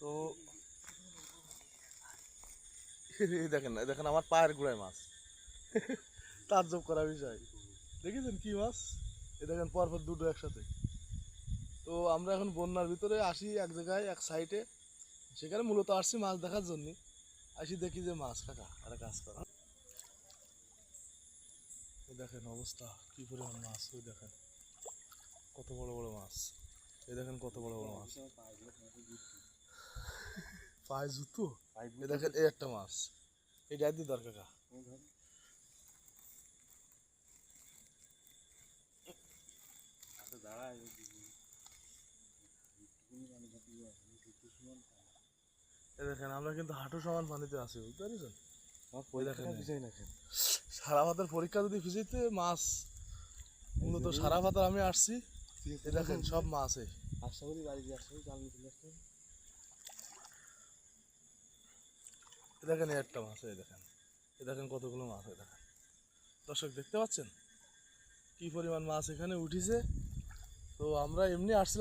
তো দেখেন না, দেখেন আমার পায়ের গোড়ায় মাছ। তাজ্জব করা বিষয়, দেখেছেন কি মাছ? এ দেখেন পরপর দুটো একসাথে। তো আমরা এখন বন্যার ভিতরে আসি এক জায়গায় এক সাইডে, সেখানে মূলত আসছি মাছ দেখার জন্য। আসি দেখি যে মাছ, কাকা একটা কাজ করা, এই দেখেন অবস্থা কি পরিমাণ মাছ। ওই দেখেন কত বড় বড় মাছ, এই দেখেন কত বড় বড় মাছ, পায়ে জুতো। এই দেখেন এই একটা মাছ, এটা দিয়ে দরকার কাকা। এই দেখেন আমরা কিন্তু হাঁটু সমান পানিতে আছি, বুঝতে পারছেন? ওই দেখেন সারা ভাতের পরীক্ষা যদি ভিজিতে মাছ, মূলত সারা ভাতার আমি আসছি। এই দেখেন সব মাছ, এই দেখেন এই একটা মাছ, এই দেখেন, এই দেখেন কতগুলো মাছ। এই দেখেন দর্শক দেখতে পাচ্ছেন কি পরিমাণ মাছ এখানে উঠিছে। তো আমরা এমনি আসছিলাম।